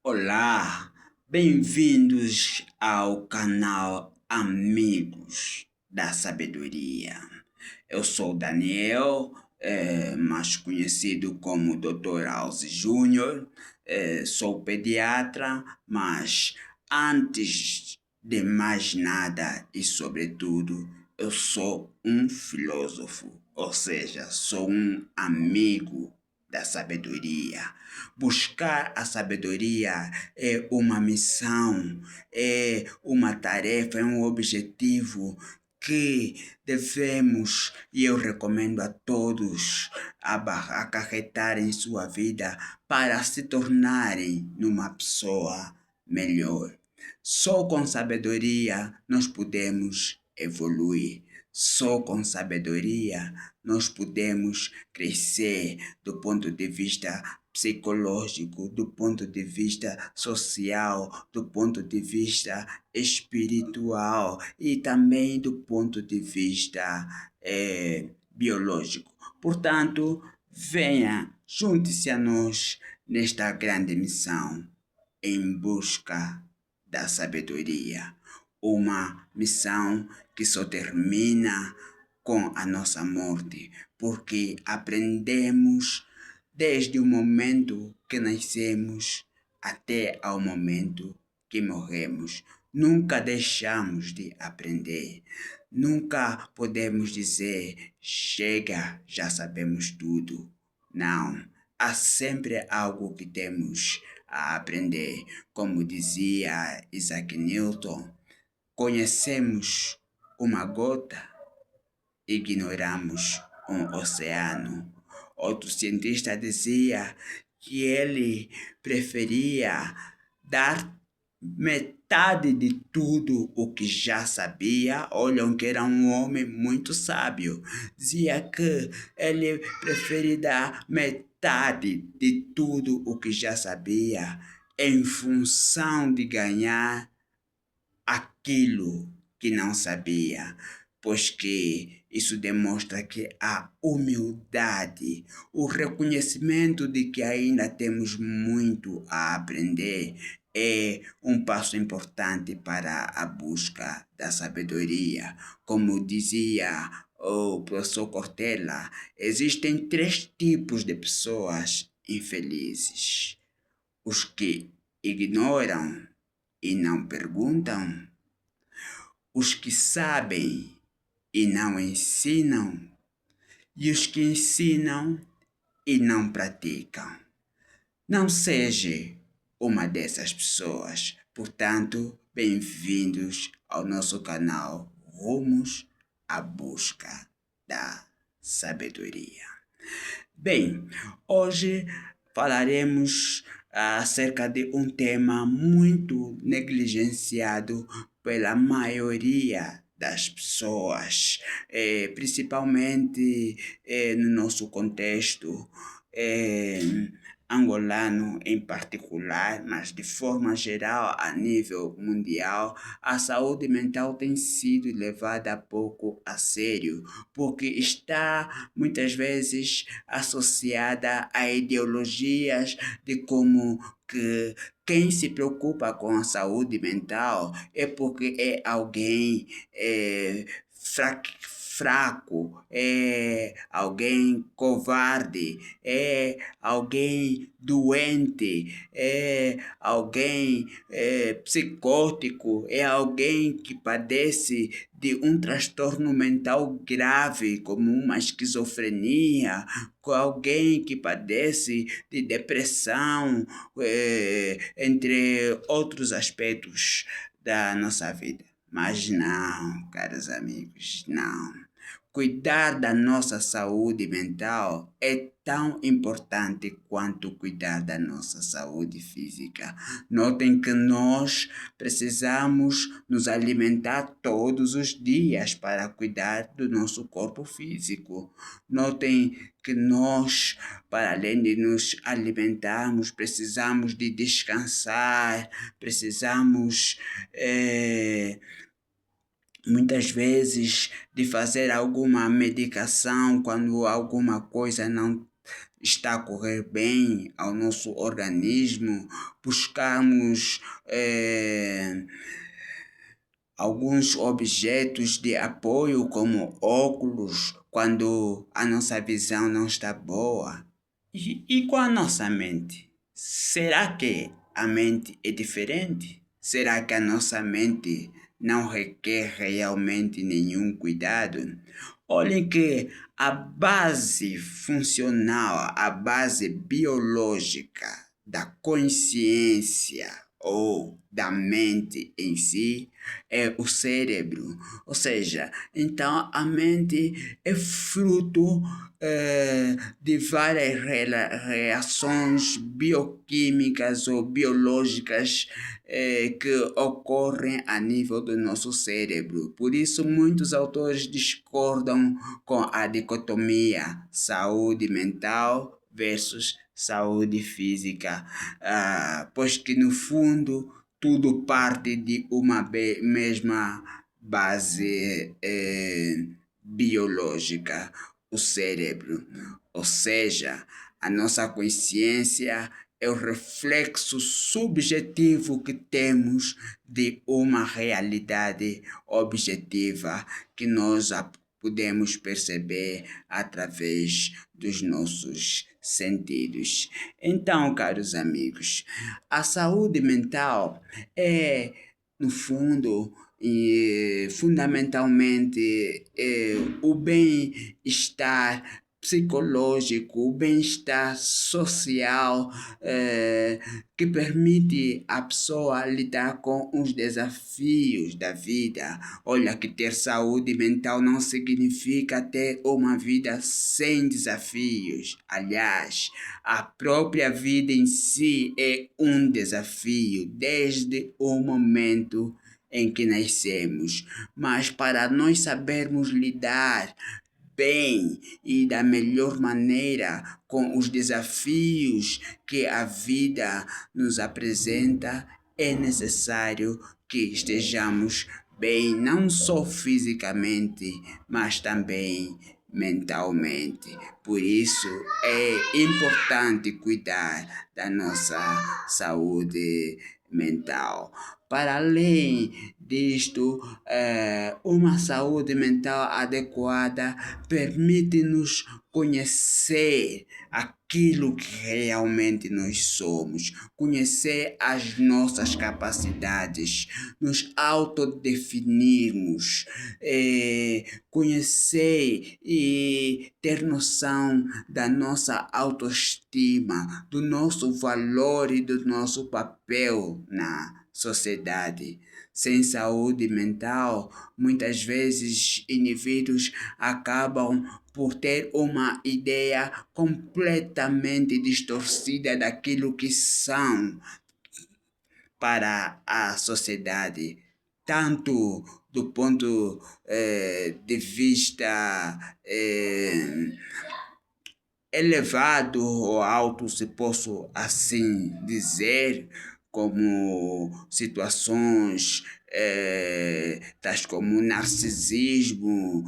Olá, bem-vindos ao canal Amigos da Sabedoria. Eu sou Daniel, mais conhecido como Dr. Alce Júnior. Sou pediatra, mas antes de mais nada e sobretudo, eu sou um filósofo, ou seja, sou um amigo da sabedoria. Buscar a sabedoria é uma missão, é uma tarefa, é um objetivo que devemos, e eu recomendo a todos, acarretar em sua vida para se tornarem uma pessoa melhor. Só com sabedoria nós podemos evoluir. Só com sabedoria nós podemos crescer do ponto de vista psicológico, do ponto de vista social, do ponto de vista espiritual e também do ponto de vista biológico. Portanto, venha, junte-se a nós nesta grande missão em busca da sabedoria. Uma missão que só termina com a nossa morte, porque aprendemos desde o momento que nascemos até ao momento que morremos. Nunca deixamos de aprender. Nunca podemos dizer, chega, já sabemos tudo. Não, há sempre algo que temos a aprender. Como dizia Isaac Newton, conhecemos uma gota, ignoramos um oceano. Outro cientista dizia que ele preferia dar metade de tudo o que já sabia. Olham que era um homem muito sábio. Dizia que ele preferia dar metade de tudo o que já sabia em função de ganhar aquilo que não sabia, pois que isso demonstra que a humildade, o reconhecimento de que ainda temos muito a aprender, é um passo importante para a busca da sabedoria. Como dizia o professor Cortella, existem três tipos de pessoas infelizes: os que ignoram e não perguntam, os que sabem e não ensinam, e os que ensinam e não praticam. Não seja uma dessas pessoas. Portanto, bem-vindos ao nosso canal Rumos à Busca da Sabedoria. Bem, hoje falaremos acerca de um tema muito negligenciado pela maioria das pessoas, principalmente no nosso contexto angolano em particular, mas de forma geral a nível mundial. A saúde mental tem sido levada pouco a sério, porque está muitas vezes associada a ideologias de como que quem se preocupa com a saúde mental é porque é alguém fraco, é alguém covarde, é alguém doente, é alguém psicótico, é alguém que padece de um transtorno mental grave, como uma esquizofrenia, com alguém que padece de depressão, entre outros aspectos da nossa vida. Mas não, caros amigos, não. Cuidar da nossa saúde mental é tão importante quanto cuidar da nossa saúde física. Notem que nós precisamos nos alimentar todos os dias para cuidar do nosso corpo físico. Notem que nós, para além de nos alimentarmos, precisamos de descansar, precisamos muitas vezes de fazer alguma medicação quando alguma coisa está a correr bem ao nosso organismo, buscarmos alguns objetos de apoio, como óculos, quando a nossa visão não está boa. E com a nossa mente? Será que a mente é diferente? Será que a nossa mente não requer realmente nenhum cuidado? Olhem que a base funcional, a base biológica da consciência ou da mente em si é o cérebro. Ou seja, então a mente é fruto de várias reações bioquímicas ou biológicas que ocorrem a nível do nosso cérebro. Por isso, muitos autores discordam com a dicotomia saúde mental versus saúde física, pois que no fundo tudo parte de uma mesma base biológica, o cérebro. Ou seja, a nossa consciência é o reflexo subjetivo que temos de uma realidade objetiva que nós podemos perceber através dos nossos sentidos. Então, caros amigos, a saúde mental é, no fundo, e fundamentalmente o bem-estar psicológico, o bem-estar social, que permite a pessoa lidar com os desafios da vida. Olha, que ter saúde mental não significa ter uma vida sem desafios. Aliás, a própria vida em si é um desafio desde o momento em que nascemos. Mas para nós sabermos lidar bem e da melhor maneira com os desafios que a vida nos apresenta, é necessário que estejamos bem, não só fisicamente, mas também mentalmente. Por isso é importante cuidar da nossa saúde mental. Para além disto, uma saúde mental adequada permite-nos conhecer aquilo que realmente nós somos, conhecer as nossas capacidades, nos autodefinirmos, conhecer e ter noção da nossa autoestima, do nosso valor e do nosso papel na sociedade. Sem saúde mental, muitas vezes indivíduos acabam por ter uma ideia completamente distorcida daquilo que são para a sociedade, tanto do ponto de vista elevado ou alto, se posso assim dizer, como situações tais como narcisismo,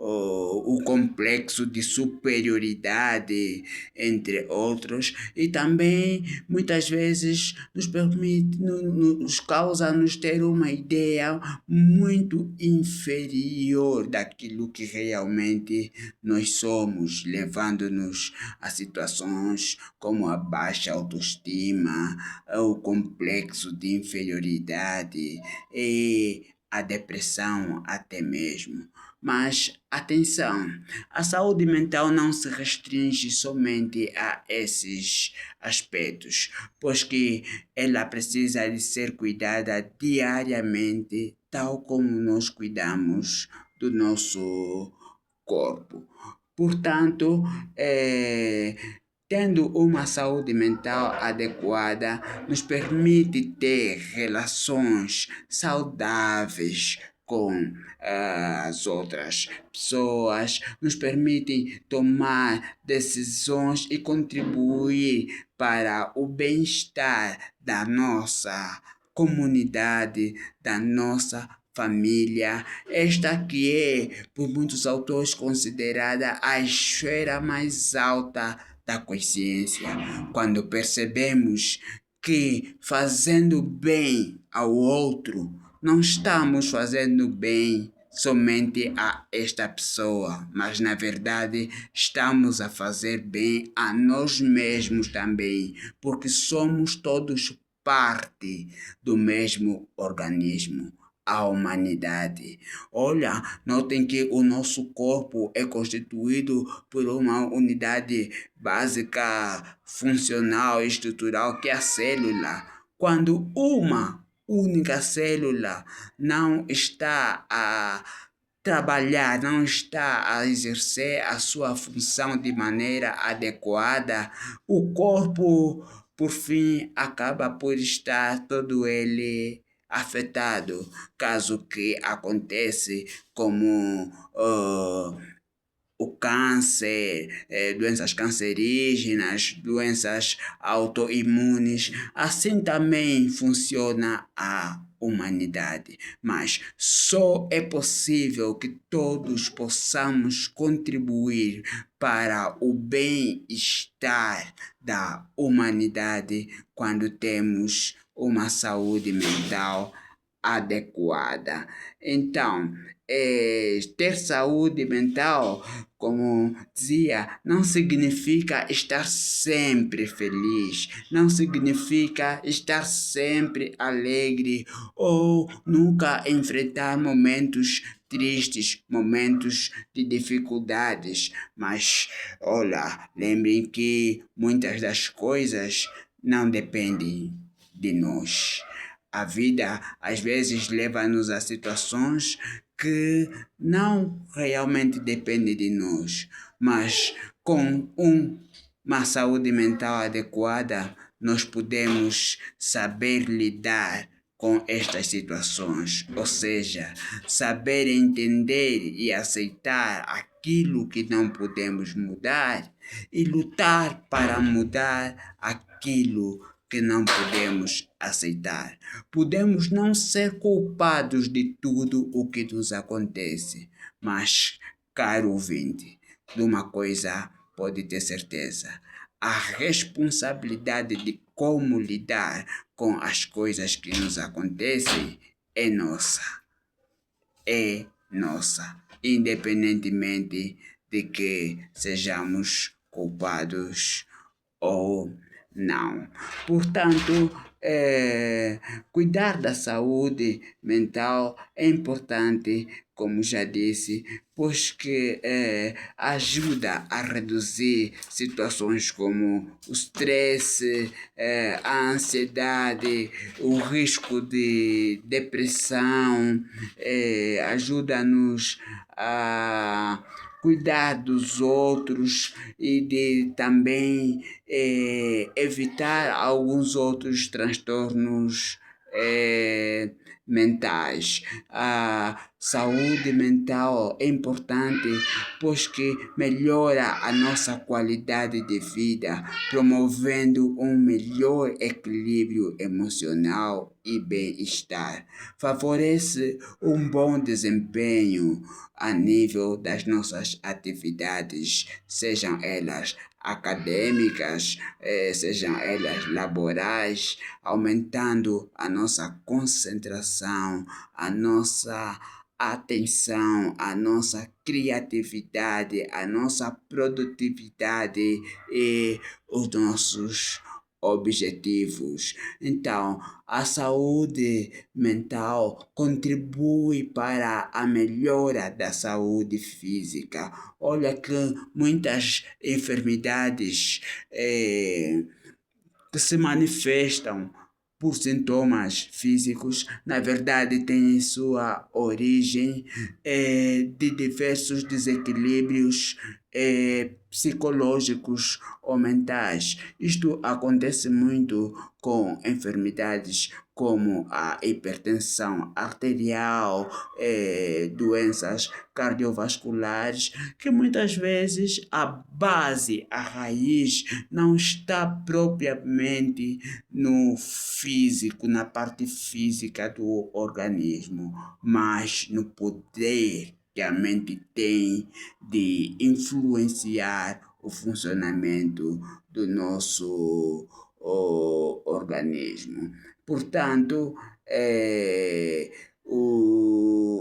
o complexo de superioridade, entre outros, e também muitas vezes nos permite, nos causa nos ter uma ideia muito inferior daquilo que realmente nós somos, levando-nos a situações como a baixa autoestima, o complexo de inferioridade e a depressão até mesmo. Mas atenção, a saúde mental não se restringe somente a esses aspectos, pois que ela precisa de ser cuidada diariamente, tal como nós cuidamos do nosso corpo. Portanto, tendo uma saúde mental adequada, nos permite ter relações saudáveis com as outras pessoas, nos permite tomar decisões e contribuir para o bem-estar da nossa comunidade, da nossa família, esta que é, por muitos autores, considerada a esfera mais alta da consciência. Quando percebemos que fazendo bem ao outro, não estamos fazendo bem somente a esta pessoa, mas na verdade estamos a fazer bem a nós mesmos também, porque somos todos parte do mesmo organismo, a humanidade. Olha, notem que o nosso corpo é constituído por uma unidade básica, funcional e estrutural, que é a célula. Quando uma única célula não está a trabalhar, não está a exercer a sua função de maneira adequada, o corpo, por fim, acaba por estar todo ele afetado, caso que acontece como o câncer, doenças cancerígenas, doenças autoimunes. Assim também funciona a humanidade. Mas só é possível que todos possamos contribuir para o bem-estar da humanidade quando temos uma saúde mental adequada. Então, ter saúde mental, como dizia, não significa estar sempre feliz, não significa estar sempre alegre ou nunca enfrentar momentos tristes, momentos de dificuldades. Mas, olha, lembrem que muitas das coisas não dependem de nós. A vida às vezes leva-nos a situações que não realmente dependem de nós, mas com uma saúde mental adequada, nós podemos saber lidar com estas situações, ou seja, saber entender e aceitar aquilo que não podemos mudar e lutar para mudar aquilo que não podemos aceitar. Podemos não ser culpados de tudo o que nos acontece, mas, caro ouvinte, de uma coisa pode ter certeza: a responsabilidade de como lidar com as coisas que nos acontecem é nossa, independentemente de que sejamos culpados ou não. Portanto, cuidar da saúde mental é importante, como já disse, pois que ajuda a reduzir situações como o estresse, a ansiedade, o risco de depressão, ajuda-nos a cuidar dos outros e de também evitar alguns outros transtornos mentais. A saúde mental é importante, pois que melhora a nossa qualidade de vida, promovendo um melhor equilíbrio emocional e bem-estar. Favorece um bom desempenho a nível das nossas atividades, sejam elas acadêmicas, sejam elas laborais, aumentando a nossa concentração, a nossa atenção, a nossa criatividade, a nossa produtividade e os nossos objetivos. Então, a saúde mental contribui para a melhora da saúde física. Olha que muitas enfermidades que se manifestam por sintomas físicos, na verdade têm sua origem de diversos desequilíbrios psicológicos ou mentais. Isto acontece muito com enfermidades como a hipertensão arterial, doenças cardiovasculares, que muitas vezes a base, a raiz, não está propriamente no físico, na parte física do organismo, mas no poder que a mente tem de influenciar o funcionamento do nosso organismo. Portanto,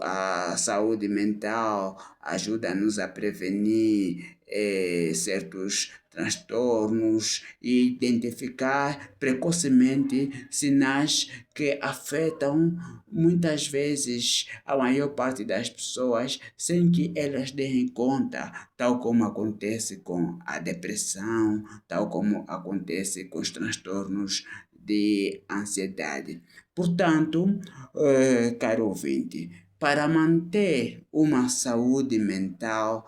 a saúde mental ajuda-nos a prevenir certos transtornos e identificar precocemente sinais que afetam muitas vezes a maior parte das pessoas sem que elas deem conta, tal como acontece com a depressão, tal como acontece com os transtornos de ansiedade. Portanto, caro ouvinte, para manter uma saúde mental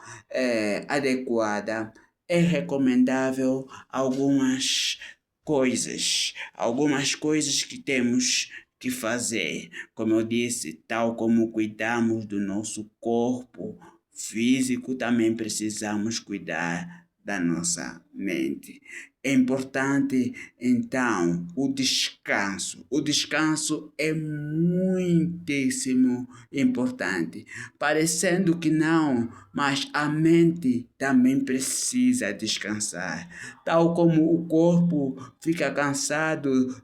adequada, é recomendável algumas coisas que temos que fazer. Como eu disse, tal como cuidamos do nosso corpo físico, também precisamos cuidar da nossa mente. É importante, então, o descanso. O descanso é muitíssimo importante. Parecendo que não, mas a mente também precisa descansar. Tal como o corpo fica cansado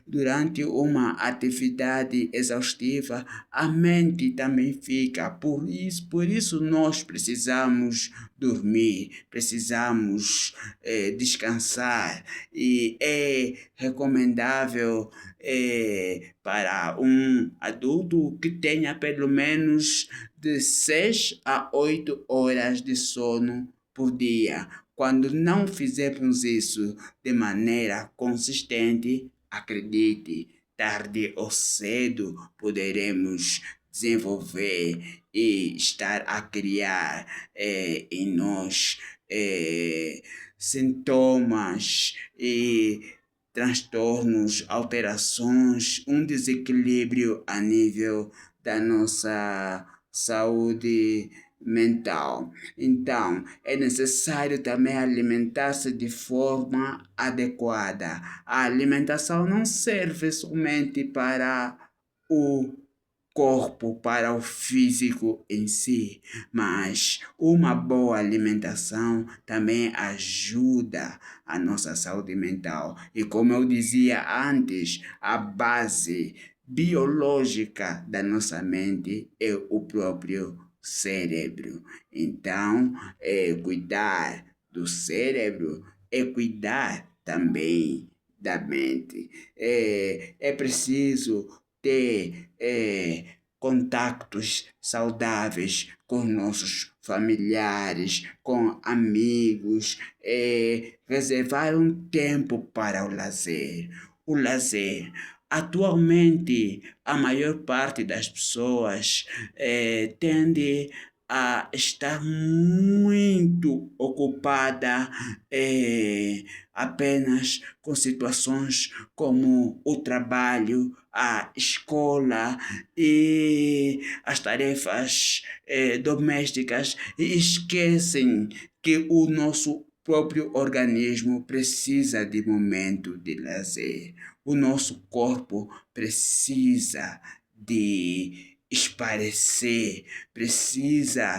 durante uma atividade exaustiva, a mente também fica. Por isso nós precisamos dormir, precisamos descansar e é recomendável para um adulto que tenha pelo menos de 6 a 8 horas de sono por dia. Quando não fizermos isso de maneira consistente, acredite, tarde ou cedo poderemos desenvolver e estar a criar em nós sintomas e transtornos, alterações, um desequilíbrio a nível da nossa saúde mental. Então, é necessário também alimentar-se de forma adequada. A alimentação não serve somente para o corpo, para o físico em si, mas uma boa alimentação também ajuda a nossa saúde mental. E como eu dizia antes, a base biológica da nossa mente é o próprio cérebro. Então, cuidar do cérebro é cuidar também da mente. É preciso ter contactos saudáveis com nossos familiares, com amigos, reservar um tempo para o lazer. O lazer. Atualmente, a maior parte das pessoas tende a estar muito ocupada apenas com situações como o trabalho, a escola e as tarefas domésticas e esquecem que o nosso próprio organismo precisa de momento de lazer. O nosso corpo precisa de esparecer,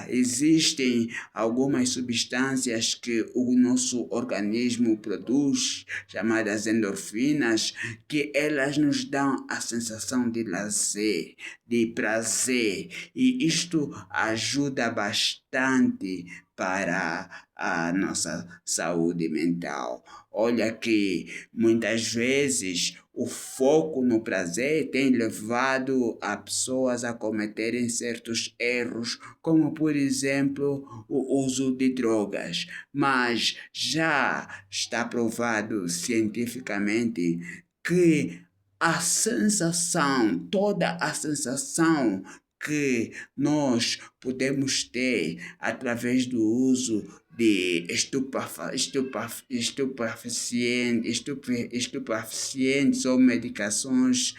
existem algumas substâncias que o nosso organismo produz, chamadas endorfinas, que elas nos dão a sensação de lazer, de prazer, e isto ajuda bastante para a nossa saúde mental. Olha que muitas vezes o foco no prazer tem levado a pessoas a cometerem certos erros, como por exemplo o uso de drogas. Mas já está provado cientificamente que toda a sensação que nós podemos ter através do uso de estupefacientes ou medicações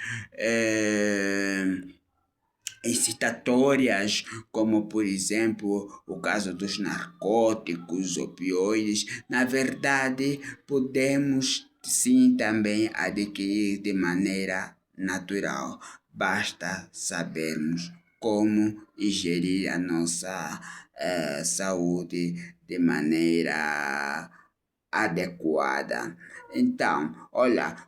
excitatórias, como por exemplo o caso dos narcóticos, opioides, na verdade podemos sim também adquirir de maneira natural. Basta sabermos como ingerir a nossa saúde de maneira adequada. Então, olha,